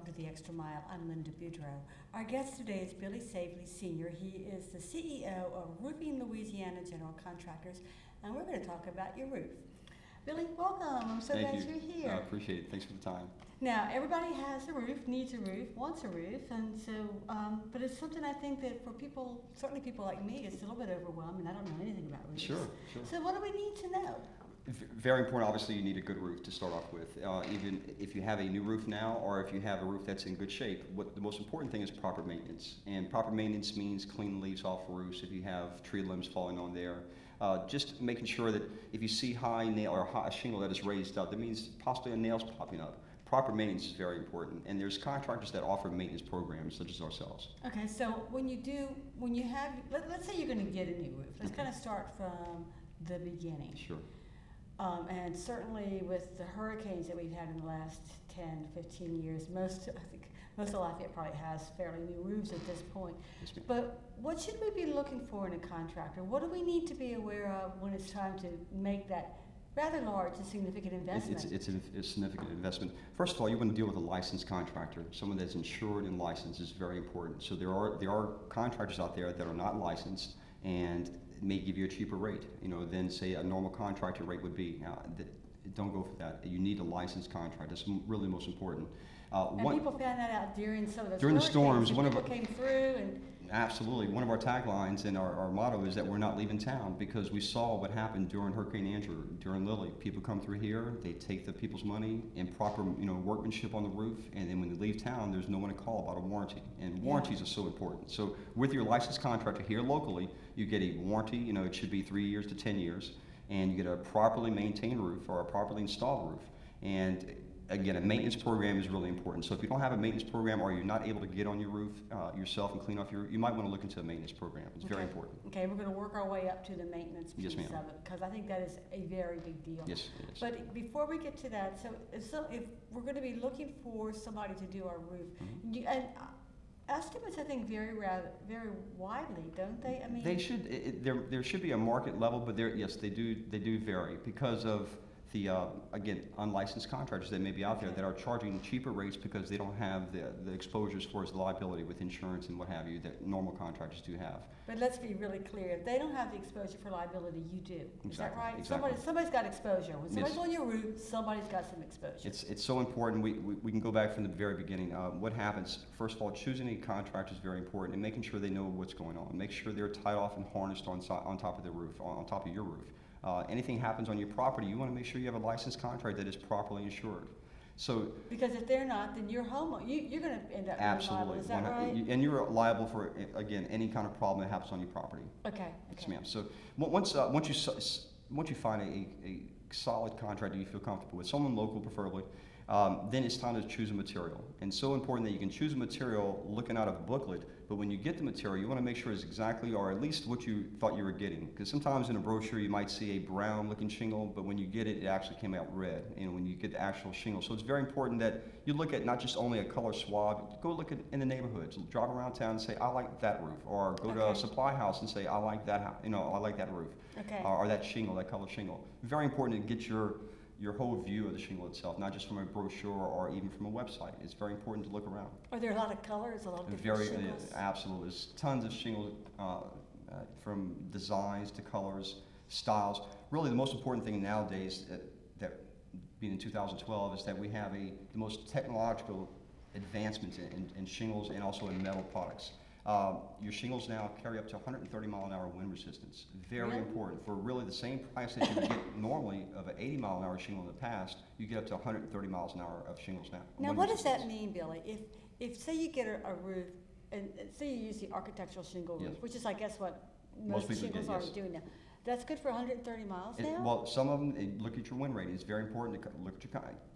welcome to The Extra Mile. I'm Linda Boudreau. Our guest today is Billy Savely Sr. He is the CEO of Roofing Louisiana General Contractors, and we're going to talk about your roof. Billy, welcome. I'm so glad you're here. I appreciate it. Thanks for the time. Now, everybody has a roof, needs a roof, wants a roof, and so, but it's something I think that for people, certainly people like me, it's a little bit overwhelming. I don't know anything about roofs. Sure. So what do we need to know? Very important, obviously, you need a good roof to start off with. Even if you have a new roof now, or if you have a roof that's in good shape, what the most important thing is proper maintenance. And proper maintenance means clean leaves off roofs, if you have tree limbs falling on there. Just making sure that if you see high nail or a shingle that is raised up, that means possibly a nail's popping up. Proper maintenance is very important, and there's contractors that offer maintenance programs such as ourselves. Okay, so let's say you're going to get a new roof. Let's kind of start from the beginning. Sure. And certainly with the hurricanes that we've had in the last 10, 15 years, I think most of Lafayette probably has fairly new roofs at this point. Yes, ma'am. But what should we be looking for in a contractor? What do we need to be aware of when it's time to make that rather large and significant investment? It's a significant investment. First of all, you want to deal with a licensed contractor. Someone that's insured and licensed is very important. So there are contractors out there that are not licensed and may give you a cheaper rate, than say a normal contractor rate would be. Now, don't go for that. You need a licensed contractor. That's really most important. And people found that out during some of the storms. People came through and. Absolutely. One of our taglines and our motto is that we're not leaving town, because we saw what happened during Hurricane Andrew, during Lily. People come through here, they take the people's money, improper workmanship on the roof, and then when they leave town, there's no one to call about a warranty. And warranties are so important. So with your licensed contractor here locally, you get a warranty, it should be 3 years to 10 years, and you get a properly maintained roof or a properly installed roof. And again, a maintenance program is really important. So if you don't have a maintenance program, or you're not able to get on your roof yourself and clean off your roof, you might want to look into a maintenance program. It's very important. Okay, we're going to work our way up to the maintenance piece Yes, ma'am. of it, because I think that is a very big deal. Yes, it is. But before we get to that, so if we're going to be looking for somebody to do our roof, and estimates, I think, vary very widely, don't they? I mean, they should. There should be a market level, but yes, they do vary because of the again, unlicensed contractors that may be out there that are charging cheaper rates because they don't have the exposure as far as the liability with insurance and what have you that normal contractors do have. But let's be really clear, if they don't have the exposure for liability, you do. Is that right? Exactly. Somebody's got exposure. When somebody's on your roof, somebody's got some exposure. It's so important. We can go back from the very beginning. What happens, first of all, choosing a contractor is very important, and making sure they know what's going on. Make sure they're tied off and harnessed on top of the roof, on top of your roof. Anything happens on your property, you want to make sure you have a licensed contractor that is properly insured. So, because if they're not, then you're you're going to end up absolutely liable. Is that right? And you're liable for, again, any kind of problem that happens on your property. Okay. Yes, ma'am. So once you find a solid contractor you feel comfortable with, someone local preferably, then it's time to choose a material. And so important that you can choose a material looking out of a booklet, but when you get the material, you want to make sure it's exactly, or at least what you thought you were getting. Because sometimes in a brochure you might see a brown looking shingle, but when you get it, it actually came out red, when you get the actual shingle. So it's very important that you look at not just only a color swab, go look at in the neighborhoods, drive around town and say, I like that roof, or go to a supply house and say, I like that, I like that roof, or that shingle, that color shingle. Very important to get your whole view of the shingle itself, not just from a brochure or even from a website. It's very important to look around. Are there a lot of colors, a lot of different shingles? Absolutely. There's tons of shingles, from designs to colors, styles. Really, the most important thing nowadays, that being in 2012, is that we have the most technological advancements in shingles and also in metal products. Your shingles now carry up to 130 mile an hour wind resistance. Very important. For really the same price that you would get normally of an 80 mile an hour shingle in the past, you get up to 130 miles an hour of shingles now. Now, what does that mean, Billy? If say you get a roof, and say you use the architectural shingle roof, which is, I guess, what most shingles are doing now. That's good for 130 miles now? Well, some of them, look at your wind rating. It's very important to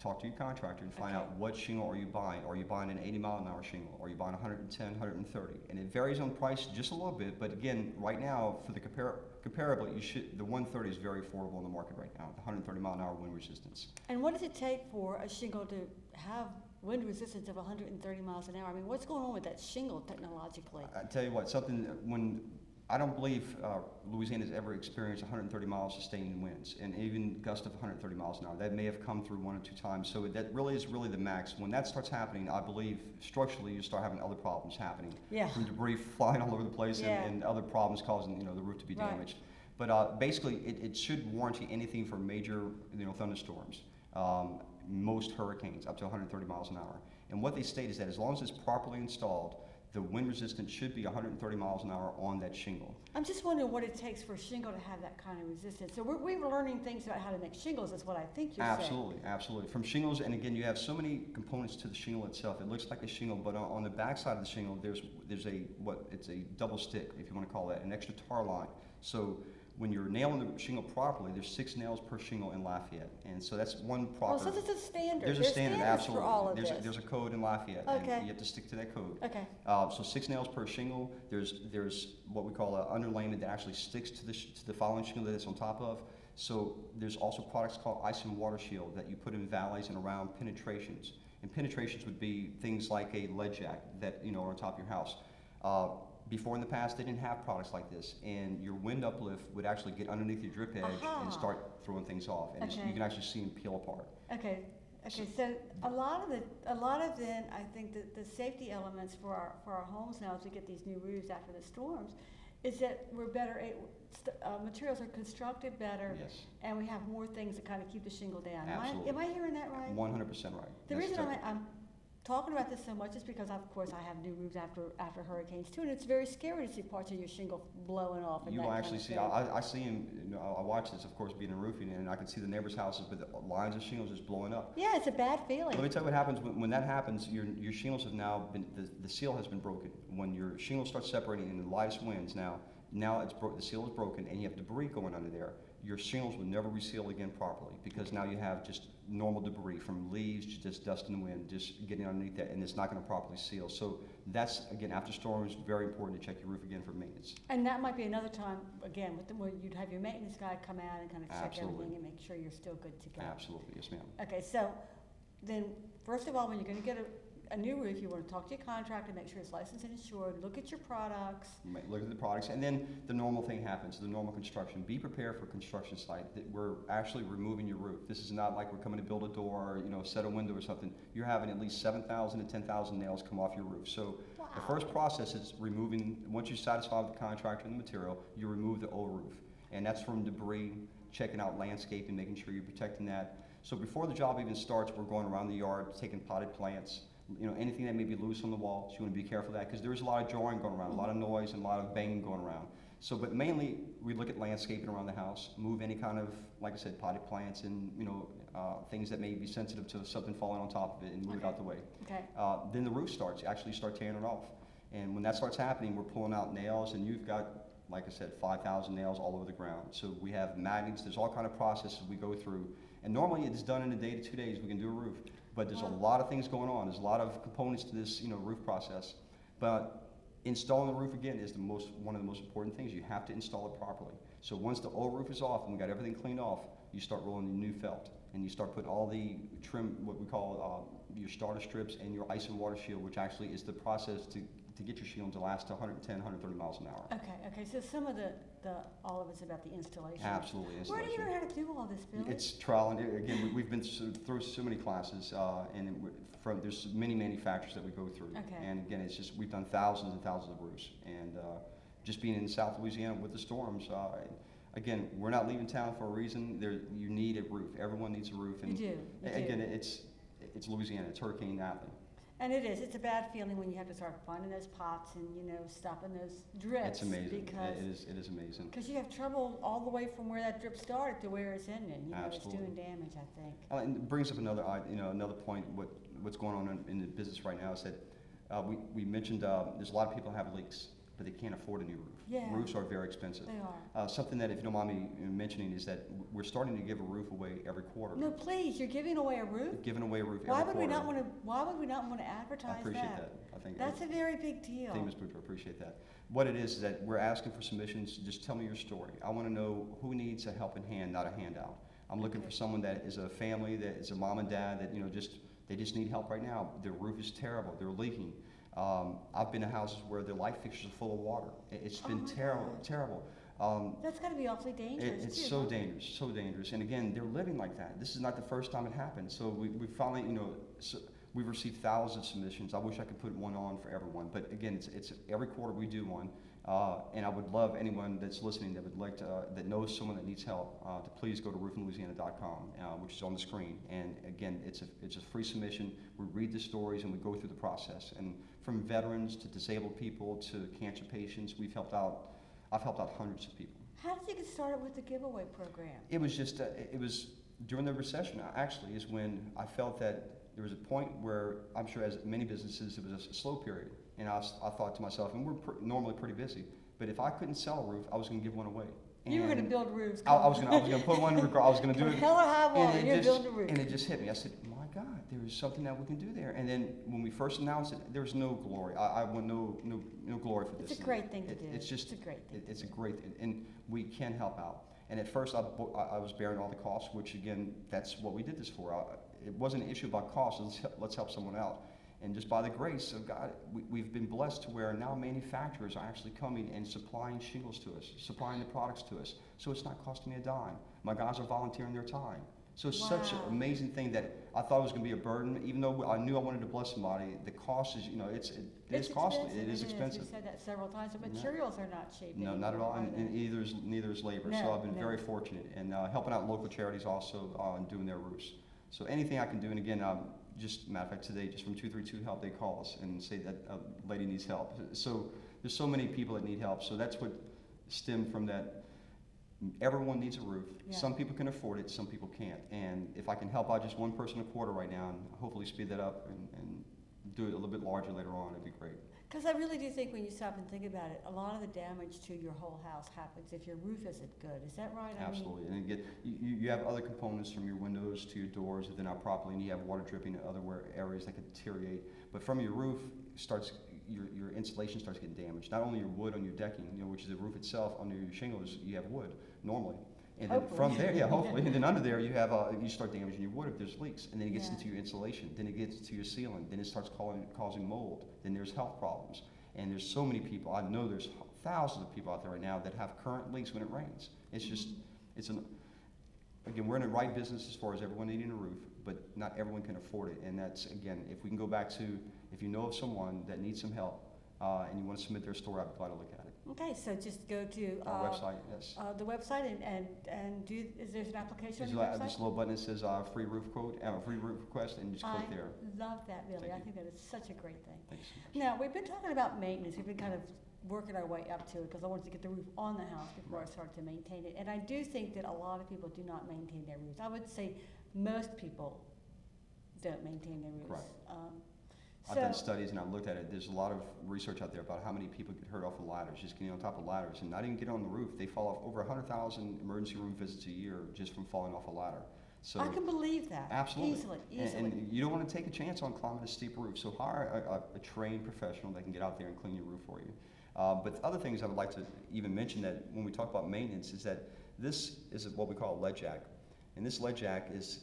talk to your contractor and find out what shingle are you buying. Are you buying an 80 mile an hour shingle? Are you buying 110, 130? And it varies on price just a little bit, but again, right now, for the comparably, the 130 is very affordable in the market right now, the 130 mile an hour wind resistance. And what does it take for a shingle to have wind resistance of 130 miles an hour? I mean, what's going on with that shingle technologically? I tell you what, something when I don't believe Louisiana has ever experienced 130 miles sustained winds, and even gusts of 130 miles an hour. That may have come through 1 or 2 times, so that really is the max. When that starts happening, I believe structurally you start having other problems happening. Yeah. From debris flying all over the place, Yeah. and other problems causing the roof to be Right. damaged. But basically, it should warranty anything from major thunderstorms, most hurricanes up to 130 miles an hour. And what they state is that as long as it's properly installed, the wind resistance should be 130 miles an hour on that shingle. I'm just wondering what it takes for a shingle to have that kind of resistance. So we're learning things about how to make shingles, is what I think you're saying. Absolutely, absolutely. From shingles, and again, you have so many components to the shingle itself. It looks like a shingle, but on the back side of the shingle, there's it's a double stick, if you want to call that, an extra tar line. So when you're nailing the shingle properly, there's 6 nails per shingle in Lafayette, and so that's one proper. Oh, so there's a standard. There's a standard, absolutely. For all of there's a code in Lafayette, okay. and you have to stick to that code. Okay. So 6 nails per shingle. There's what we call an underlayment that actually sticks to the following shingle that it's on top of. So there's also products called ice and water shield that you put in valleys and around penetrations. And penetrations would be things like a lead jack that are on top of your house. Before in the past, they didn't have products like this, and your wind uplift would actually get underneath your drip edge and start throwing things off, and okay. you can actually see them peel apart. Okay. Okay. So a lot of then I think that the safety elements for our homes now as we get these new roofs after the storms, is that we're better. Materials are constructed better, yes. And we have more things that kind of keep the shingle down. Absolutely. Am I hearing that right? 100% right. The reason I'm talking about this so much is because, of course, I have new roofs after hurricanes too, and it's very scary to see parts of your shingle blowing off. And you that will kind actually of see. thing. I see them. I watch this, of course, being in roofing, and I can see the neighbors' houses with the lines of shingles just blowing up. Yeah, it's a bad feeling. Let me tell you what happens when that happens. Your shingles have now been the seal has been broken. When your shingles start separating in the lightest winds, now the seal is broken, and you have debris going under there. Your shingles will never reseal again properly because now you have just normal debris from leaves, just dust in the wind, just getting underneath that, and it's not going to properly seal. So that's, again, after storms, very important to check your roof again for maintenance. And that might be another time, again, where you'd have your maintenance guy come out and kind of check Absolutely. everything and make sure you're still good to go. Absolutely, yes, ma'am. Okay, so then first of all, when you're going to get a new roof, you want to talk to your contractor, make sure it's licensed and insured, look at your products. Look at the products, and then the normal thing happens, the normal construction. Be prepared for a construction site that we're actually removing your roof. This is not like we're coming to build a door or set a window or something. You're having at least 7,000 to 10,000 nails come off your roof. So wow. The first process is removing, once you're satisfied with the contractor and the material, you remove the old roof. And that's from debris, checking out landscaping, making sure you're protecting that. So before the job even starts, we're going around the yard, taking potted plants, anything that may be loose on the wall, so you want to be careful of that because there's a lot of jarring going around, a lot of noise and a lot of banging going around. So, but mainly we look at landscaping around the house, move any kind of, like I said, potted plants and things that may be sensitive to something falling on top of it and move it out the way. Okay. Then the roof actually start tearing it off. And when that starts happening, we're pulling out nails, and you've got, like I said, 5,000 nails all over the ground. So we have magnets, there's all kind of processes we go through. And normally it's done in a day to 2 days, we can do a roof. But there's a lot of things going on. There's a lot of components to this, roof process. But installing the roof again is one of the most important things. You have to install it properly. So once the old roof is off and we got everything cleaned off, you start rolling the new felt, and you start putting all the trim, what we call your starter strips and your ice and water shield, which actually is the process to get your shield to last to 110, 130 miles an hour. Okay. So some of all of it's about the installation. Absolutely, installation. Where do you learn how to do all this, Billy? It's trial and error. Again, we've been through so many classes, and there's many manufacturers that we go through. Okay. And again, it's just we've done thousands and thousands of roofs, and just being in South Louisiana with the storms. Again, we're not leaving town for a reason. You need a roof. Everyone needs a roof. And you do. Again, it's Louisiana. It's Hurricane Natalie. And it is. It's a bad feeling when you have to start finding those pots and stopping those drips. It's amazing. Because it is amazing. Because you have trouble all the way from where that drip started to where it's ending. It's Absolutely. doing damage, I think. And it brings up another point. What's going on in the business right now is that we mentioned there's a lot of people who have leaks, but they can't afford a new roof. Yeah. Roofs are very expensive. They are. Something that, if you don't mind me mentioning, is that we're starting to give a roof away every quarter. No, please, you're giving away a roof? Giving away a roof Why every would quarter. Why would we not want to advertise I appreciate that. I think that's a very big deal. Thank you, Ms. Boudreaux. I appreciate that. What it is that we're asking for submissions. Just tell me your story. I want to know who needs a helping hand, not a handout. I'm looking for someone that is a family, that is a mom and dad that they just need help right now. Their roof is terrible. They're leaking. I've been in houses where the light fixtures are full of water. It's Oh been my terrible, God. terrible. That's got to be awfully dangerous, It's too, so huh? dangerous, so dangerous. And again, they're living like that. This is not the first time it happened. So we finally, we've received thousands of submissions. I wish I could put one on for everyone. But again, it's every quarter we do one. And I would love anyone that's listening that would like to, that knows someone that needs help, to please go to roofinglouisiana.com, which is on the screen. And again, it's a free submission. We read the stories and we go through the process. And from veterans to disabled people to cancer patients, I've helped out hundreds of people. How did you get started with the giveaway program? It was just, it was during the recession, actually, is when I felt that there was a point where, I'm sure as many businesses, it was a slow period. And I thought to myself, and we're normally pretty busy, but if I couldn't sell a roof, I was going to give one away. You were going to build roofs. I was going to put one, I was going to do it. Hell or high water, you're building a roof. And it just hit me. I said, my God, there is something that we can do there. And then when we first announced it, there was no glory. I want no glory for this. It's a great thing to do. It's just, it's a great thing. It's a great thing, and we can help out. And at first, I was bearing all the costs, which again, that's what we did this for. It wasn't an issue about cost. Let's help someone out. And just by the grace of God, we've been blessed to where now manufacturers are actually coming and supplying shingles to us, supplying the products to us. So it's not costing me a dime. My guys are volunteering their time. So it's such an amazing thing that I thought it was going to be a burden. Even though I knew I wanted to bless somebody, the cost is, it's costly. It is expensive. We've said that several times. The materials are not cheap. No, not at all, and neither is labor. No, so I've been no. very fortunate, and helping out local charities also doing their roofs. So anything I can do, and again, just matter of fact, today, just from 232 Help, they call us and say that a lady needs help. So there's so many people that need help. So that's what stemmed from that. Everyone needs a roof. Yeah. Some people can afford it, some people can't. And if I can help out just one person a quarter right now, and hopefully speed that up and do it a little bit larger later on, it'd be great. Because I really do think when you stop and think about it, a lot of the damage to your whole house happens if your roof isn't good. Is that right? Absolutely. And again, you have other components from your windows to your doors that they're not properly, and you have water dripping in other areas that could deteriorate. But from your roof, your insulation starts getting damaged. Not only your wood on your decking, which is the roof itself, under your shingles, you have wood normally. And then from there, yeah, hopefully, and then under there you have you start damaging your wood if there's leaks, and then it gets into your insulation, then it gets to your ceiling, then it starts causing mold, then there's health problems, and there's so many people. I know there's thousands of people out there right now that have current leaks when it rains. It's just, again, we're in the right business as far as everyone needing a roof, but not everyone can afford it, and that's, again, if we can go back to, if you know of someone that needs some help, and you want to submit their story, I'd be glad to look at it. Okay, so just go to our website, yes. The website and is there an application on the There's website? this little button that says free roof quote, free roof request, and just click there. I love that, Billy. Thank I you. think that is such a great thing. Thanks so much. Now, we've been talking about maintenance. We've been kind of working our way up to it because I wanted to get the roof on the house before I started to maintain it. And I do think that a lot of people do not maintain their roofs. I would say most people don't maintain their roofs. Right. I've done studies and I've looked at it. There's a lot of research out there about how many people get hurt off of ladders, just getting on top of ladders, and not even get on the roof. They fall off over 100,000 emergency room visits a year just from falling off a ladder. So I can believe that. absolutely, Easily. And you don't want to take a chance on climbing a steep roof. So hire a trained professional that can get out there and clean your roof for you. But other things I would like to even mention that when we talk about maintenance is that this is what we call a lead jack, and this lead jack is,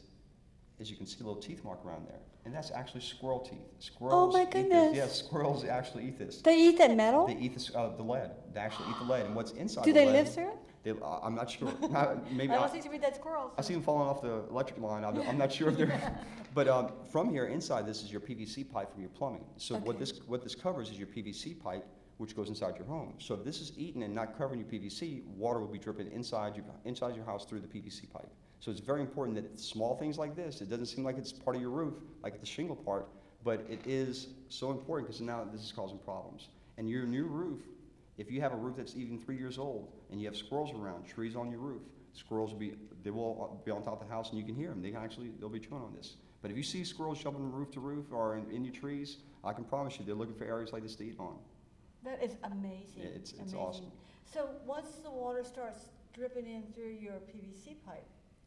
as you can see, a little teeth mark around there. And that's actually squirrel teeth. Squirrels Oh my eat goodness. this. Yes, squirrels actually eat this. They eat that metal? They eat the lead. They actually eat the lead. And what's inside Do the they lead... live through it? I'm not sure. Maybe I don't seem to be that squirrels. I see them falling off the electric line. I'm not sure if they're... But from here, inside this is your PVC pipe from your plumbing. So what this covers is your PVC pipe, which goes inside your home. So if this is eaten and not covering your PVC, water will be dripping inside your house through the PVC pipe. So it's very important that small things like this, it doesn't seem like it's part of your roof, like the shingle part, but it is so important because now this is causing problems. And your new roof, if you have a roof that's even 3 years old and you have squirrels around, trees on your roof, squirrels will be on top of the house and you can hear them. They'll be chewing on this. But if you see squirrels jumping from roof to roof or in your trees, I can promise you they're looking for areas like this to eat on. That is amazing. Yeah, it's amazing. awesome. So once the water starts dripping in through your PVC pipe,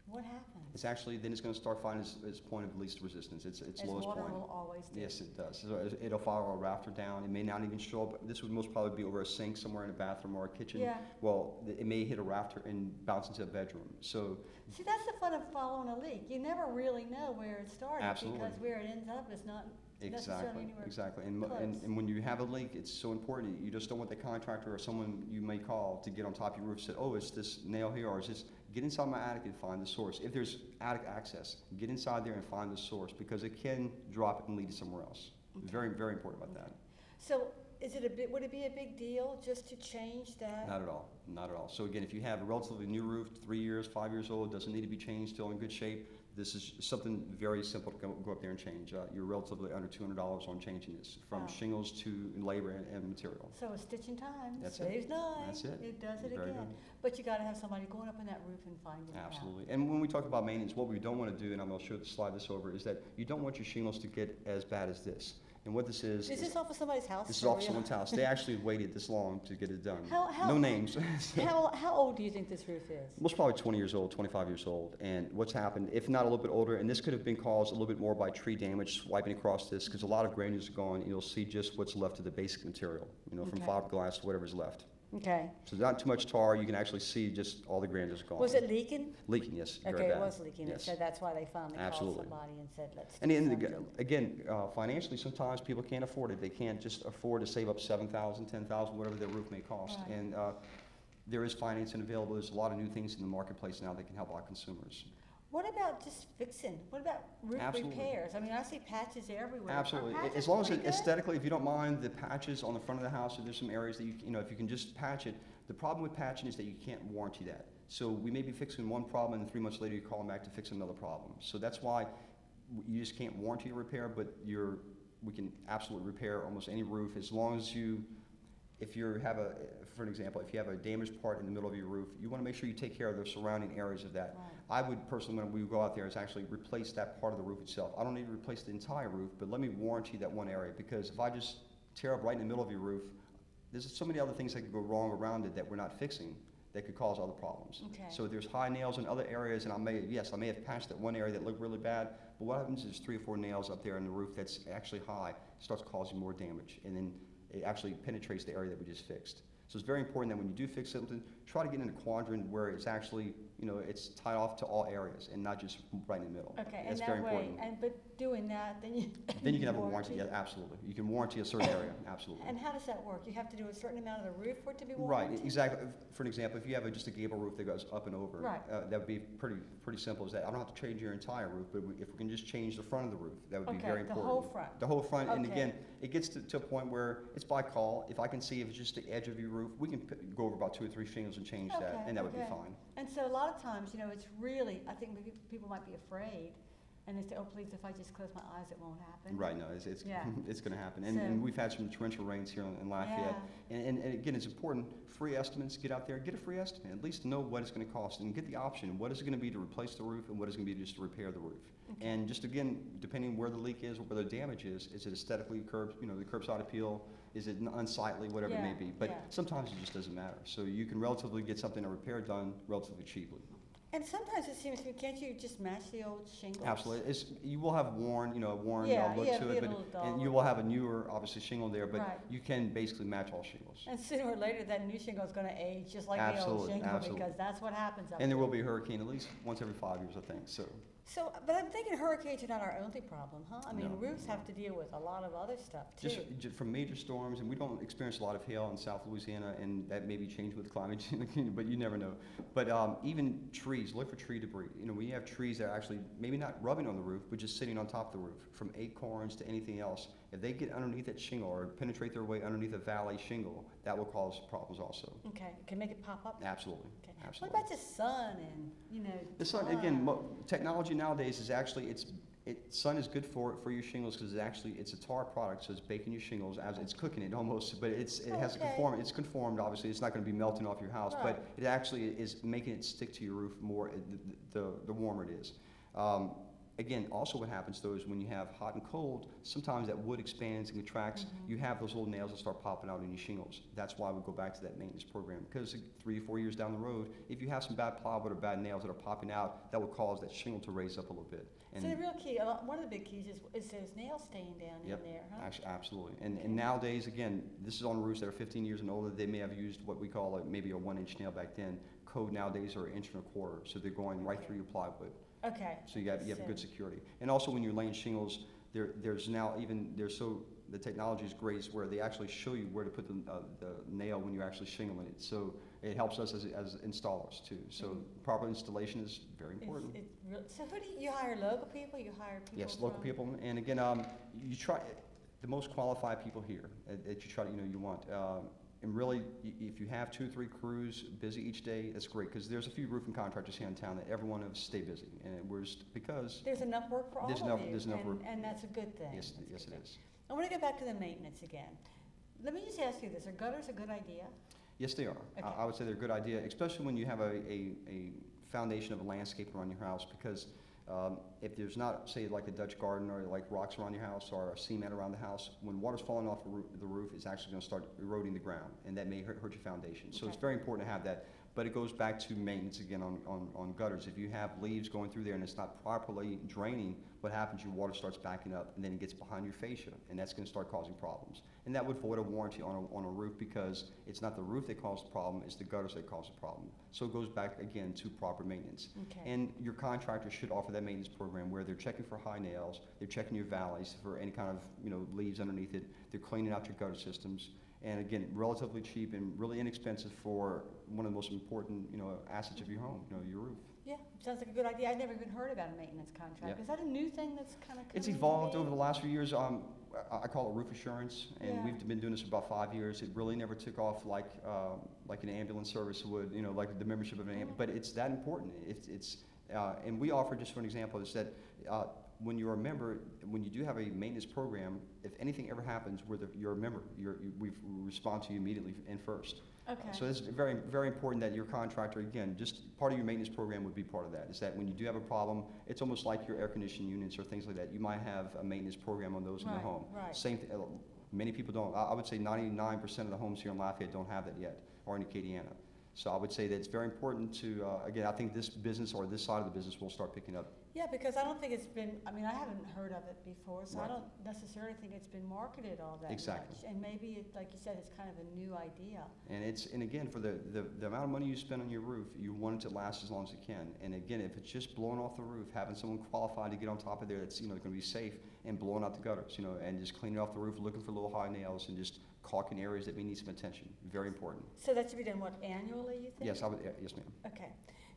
what happens? It's actually, then it's going to start finding its point of least resistance, its lowest water point. will always do. Yes, it does. So it'll follow a rafter down. It may not even show up. This would most probably be over a sink somewhere in a bathroom or a kitchen. Yeah. Well, it may hit a rafter and bounce into a bedroom. So see, that's the fun of following a leak. You never really know where it started. Absolutely. Because where it ends up is not necessarily anywhere Exactly. close. And when you have a leak, it's so important. You just don't want the contractor or someone you may call to get on top of your roof and say, oh, it's this nail here, or is this, get inside my attic and find the source. If there's attic access, get inside there and find the source, because it can drop it and lead to somewhere else. Okay. Very, very important about that. So would it be a big deal just to change that? Not at all, not at all. So again, if you have a relatively new roof, 3 years, 5 years old, doesn't need to be changed, still in good shape, this is something very simple to go up there and change. You're relatively under $200 on changing this, from Wow. shingles to labor and material. So a stitch in time That's saves nine. That's it. It does it Very again. good. But you got to have somebody going up in that roof and finding it out. Absolutely. And when we talk about maintenance, what we don't want to do, and I'm going to slide this over, is that you don't want your shingles to get as bad as this. And what this is Is this off of somebody's house? this is for off real? someone's house. They actually waited this long to get it done. How- No names. How old do you think this roof is? Most probably 20 years old, 25 years old. And what's happened, if not a little bit older, and this could have been caused a little bit more by tree damage, swiping across this, because a lot of granules are gone, and you'll see just what's left of the basic material, from Okay. fiberglass to whatever's left. Okay. So not too much tar, you can actually see just all the granules gone. Was it leaking? Leaking, yes. very Okay, it bad. was leaking. Yes. So that's why they finally Absolutely. called somebody and said, let's And do then, something. again, financially, sometimes people can't afford it. They can't just afford to save up $7,000, $10,000, whatever their roof may cost. Right. And there is financing available. There's a lot of new things in the marketplace now that can help our consumers. What about just fixing? What about roof Absolutely. repairs? I mean, I see patches everywhere. Are Absolutely. patches As long as pretty good? aesthetically, if you don't mind the patches on the front of the house, if there's some areas that if you can just patch it. The problem with patching is that you can't warranty that. So we may be fixing one problem, and 3 months later you call them back to fix another problem. So that's why you just can't warranty a repair, but we can absolutely repair almost any roof as long as for an example, if you have a damaged part in the middle of your roof, you want to make sure you take care of the surrounding areas of that. Right. I would personally, when we go out there, is actually replace that part of the roof itself. I don't need to replace the entire roof, but let me warranty that one area, because if I just tear up right in the middle of your roof, there's so many other things that could go wrong around it that we're not fixing that could cause other problems. Okay. So if there's high nails in other areas, and I may have patched that one area that looked really bad, but what happens is 3 or 4 nails up there in the roof that's actually high starts causing more damage, and then it actually penetrates the area that we just fixed. So it's very important that when you do fix something, try to get in a quadrant where it's actually, it's tied off to all areas and not just right in the middle. Okay, That's and very that way, important. but doing that, then you Then you can have a warranty. Yeah, absolutely. You can warranty a certain area. Absolutely. And how does that work? You have to do a certain amount of the roof for it to be Right, warranted? exactly. For an example, if you have just a gable roof that goes up and over, Right. that would be pretty simple. Is that I don't have to change your entire roof, but if we can just change the front of the roof, that would be very Okay, the important. whole front. The whole front, and Okay. again, it gets to a point where it's by call. If I can see if it's just the edge of your roof, we can go over about 2 or 3 shingles and change that, Okay, and that would be okay. fine. And so a lot of times, it's really, I think maybe people might be afraid, and they say, oh, please, if I just close my eyes, it won't happen. Right, no, it's Yeah. it's going to happen. So- And we've had some torrential rains here in Lafayette. And again, it's important, free estimates, get out there, get a free estimate, at least know what it's going to cost, and get the option. What is it going to be to replace the roof, and what is it going to be just to repair the roof? Okay. And just again, depending where the leak is, or where the damage is it aesthetically the curbside appeal, is it unsightly, whatever it may Yeah, be. But yeah. sometimes it just doesn't matter. So you can relatively get something, a repair done relatively cheaply. And sometimes it seems to me, can't you just match the old shingles? Absolutely. You will have worn, a worn Yeah, look yeah, to be it, a little dull. and you will have a newer, obviously, shingle there, but Right. you can basically match all shingles. And sooner or later, that new shingle is going to age just like the old Absolutely, shingle, absolutely. because that's what happens up And there there. will be a hurricane at least once every 5 years, I think. So, but I'm thinking hurricanes are not our only problem, huh? I mean, No. roofs have to deal with a lot of other stuff, too. Just from major storms, and we don't experience a lot of hail in South Louisiana, and that may be changed with climate change, but you never know. But even trees, look for tree debris. When you have trees that are actually maybe not rubbing on the roof, but just sitting on top of the roof, from acorns to anything else, if they get underneath that shingle or penetrate their way underneath a valley shingle, that will cause problems also. Okay, can make it pop up? Absolutely. Okay. Absolutely. What about the sun and, The sun, again, technology nowadays is actually, sun is good for your shingles because it's a tar product, so it's baking your shingles as it's cooking it almost, but it has to conform. It's conformed, obviously. It's not going to be melting off your house, Right. but it actually is making it stick to your roof more the warmer it is. Again, also what happens though is when you have hot and cold, sometimes that wood expands and contracts. Mm-hmm. You have those little nails that start popping out in your shingles. That's why we go back to that maintenance program, because 3 or 4 years down the road, if you have some bad plywood or bad nails that are popping out, that will cause that shingle to raise up a little bit. So the real key, one of the big keys is those nails staying down in there, huh? Absolutely. And nowadays, again, this is on roofs that are 15 years and older. They may have used what we call maybe a 1-inch nail back then. Code nowadays are 1.25 inches, so they're going right through your plywood. Okay. So you have a good security. And also when you're laying shingles, There's now even, the technology is great where they actually show you where to put the nail when you're actually shingling it. So it helps us as installers too. So proper installation is very important. So who do you hire? Local people? You hire people? Yes, local people. And again, you try the most qualified people here that you try to, you want. And really, if you have 2 or 3 crews busy each day, that's great, because there's a few roofing contractors here in town that every one of us stay busy, and we're just because there's enough work for all of you. There's enough work, and that's a good thing. Yes, yes, it is. I want to go back to the maintenance again. Let me just ask you this: are gutters a good idea? Yes, they are. Okay. I would say they're a good idea, especially when you have a foundation of a landscape around your house, because if there's not, say, like a Dutch garden or like rocks around your house or a cement around the house, when water's falling off the roof, it's actually going to start eroding the ground, and that may hurt your foundation. So it's very important to have that. But it goes back to maintenance again on gutters. If you have leaves going through there and it's not properly draining, what happens? Your water starts backing up, and then it gets behind your fascia, and that's going to start causing problems. And that would void a warranty on a roof, because it's not the roof that caused the problem, it's the gutters that cause the problem. So it goes back again to proper maintenance. Okay. And your contractor should offer that maintenance program where they're checking for high nails, they're checking your valleys for any kind of leaves underneath it, they're cleaning out your gutter systems. And again, relatively cheap and really inexpensive for one of the most important, assets of your home, your roof. Yeah, sounds like a good idea. I've never even heard about a maintenance contract. Yeah. Is that a new thing that's kind of It's evolved over the last few years. I call it roof assurance, and we've been doing this for about 5 years. It really never took off like an ambulance service would, like the membership of an ambulance. But it's that important. And we offer, just for an example, is that when you're a member, when you do have a maintenance program, if anything ever happens where you're a member, we respond to you immediately and first. Okay. So it's very, very important that your contractor, again, just part of your maintenance program would be part of that, is that when you do have a problem, it's almost like your air conditioning units or things like that. You might have a maintenance program on those in the home. Right. Same thing, many people don't. I would say 99% of the homes here in Lafayette don't have that yet, or in Acadiana. So I would say that it's very important to, again, I think this business or this side of the business will start picking up. Yeah, because I don't think it's been, I haven't heard of it before, so Right. I don't necessarily think it's been marketed all that Exactly. much. And maybe, like you said, it's kind of a new idea. And again, for the amount of money you spend on your roof, you want it to last as long as it can. And again, if it's just blowing off the roof, having someone qualified to get on top of there that's going to be safe, and blowing out the gutters, and just cleaning off the roof, looking for little high nails, and just caulking areas that may need some attention. Very important. So that should be done, what, annually, you think? Yes, yes, ma'am. Okay.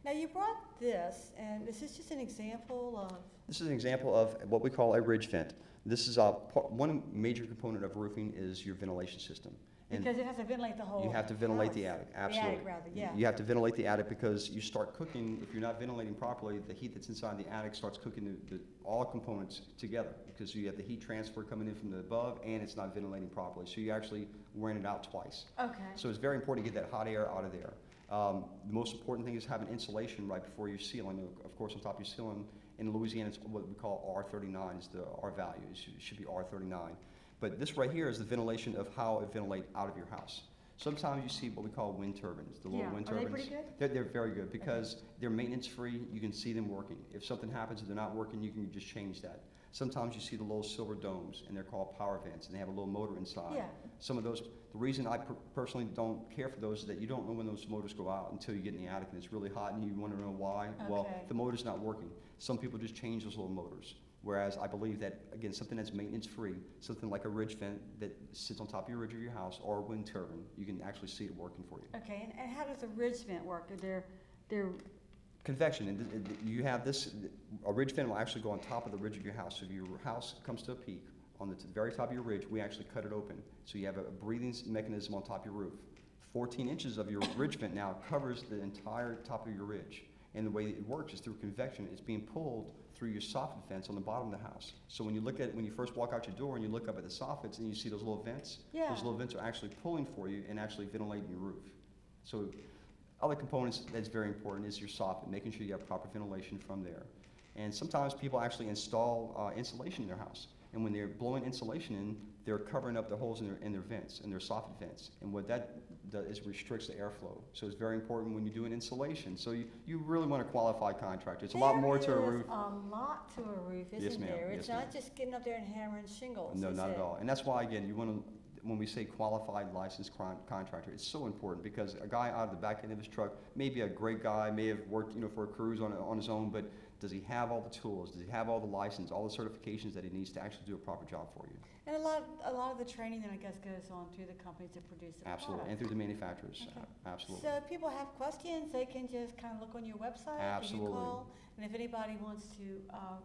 Now, you brought this, and is this just an example of? This is an example of what we call a ridge vent. This is one major component of roofing is your ventilation system. And because it has to ventilate the whole you have to ventilate house. the attic, absolutely. The attic, rather, yeah. You have to ventilate the attic because you start cooking, if you're not ventilating properly, the heat that's inside the attic starts cooking all components together, because you have the heat transfer coming in from the above and it's not ventilating properly. So you actually wearing it out twice. Okay. So it's very important to get that hot air out of there. The most important thing is having insulation right before your ceiling. Of course, on top of your ceiling, in Louisiana, it's what we call R39 is the R value. It should be R39. But this right here is the ventilation of how it ventilates out of your house. Sometimes you see what we call wind turbines, the little wind turbines. Are they pretty good? They're very good because they're maintenance free. You can see them working. If something happens and they're not working, you can just change that. Sometimes you see the little silver domes, and they're called power vents, and they have a little motor inside. Yeah. Some of those, the reason I personally don't care for those is that you don't know when those motors go out until you get in the attic and it's really hot and you want to know why. Okay. Well, the motor's not working. Some people just change those little motors. Whereas I believe that, again, something that's maintenance-free, something like a ridge vent that sits on top of your ridge of your house or a wind turbine, you can actually see it working for you. Okay, and how does a ridge vent work? They're Convection, and you have this, a ridge vent will actually go on top of the ridge of your house. So if your house comes to a peak, on the very top of your ridge, we actually cut it open. So you have a breathing mechanism on top of your roof. 14 inches of your ridge vent now covers the entire top of your ridge. And the way it works is through convection. It's being pulled through your soffit fence on the bottom of the house. So when you look at, when you first walk out your door and you look up at the soffits and you see those little vents, those little vents are actually pulling for you and actually ventilating your roof. So other components that's very important is your soffit, making sure you have proper ventilation from there. And sometimes people actually install insulation in their house. And when they're blowing insulation in, they're covering up the holes in their vents, in their soffit vents. And what that does is restricts the airflow. So it's very important when you do an insulation. So you really want a qualified contractor. It's a lot more to a roof. There is a lot to a roof, isn't Yes, ma'am. there? Yes, It's ma'am. not just getting up there and hammering shingles. No, is not it? at all. And that's why, again, you want to, when we say qualified licensed contractor, it's so important because a guy out of the back end of his truck may be a great guy, may have worked, for a cruise on his own, but Does he have all the tools? Does he have all the license, all the certifications that he needs to actually do a proper job for you? And a lot of the training then I guess goes on through the companies that produce the Absolutely, product. and through the manufacturers. Okay. Absolutely. So if people have questions, they can just kind of look on your website. Absolutely. You call, and if anybody wants to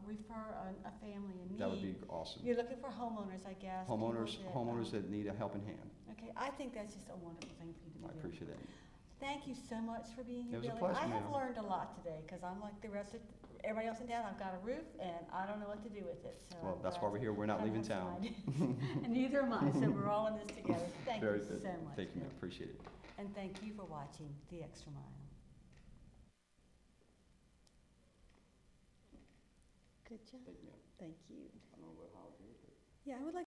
refer a family in need, That would be awesome. you're looking for homeowners, I guess. Homeowners that need a helping hand. Okay, I think that's just a wonderful thing for you to be I doing. appreciate that. Thank you so much for being here, It was a Billy. pleasure, I have ma'am. learned a lot today because I'm like the rest of everybody else in town. I've got a roof and I don't know what to do with it. So Well, I'm that's glad why we're here. We're not I leaving have some town. ideas. And neither am I, so we're all in this together. Thank Very you good. so much. Thank you, ma'am. Billy. Appreciate it. And thank you for watching The Extra Mile. Good job. Thank you, ma'am. Thank you. I don't know how to do it. Yeah, I would like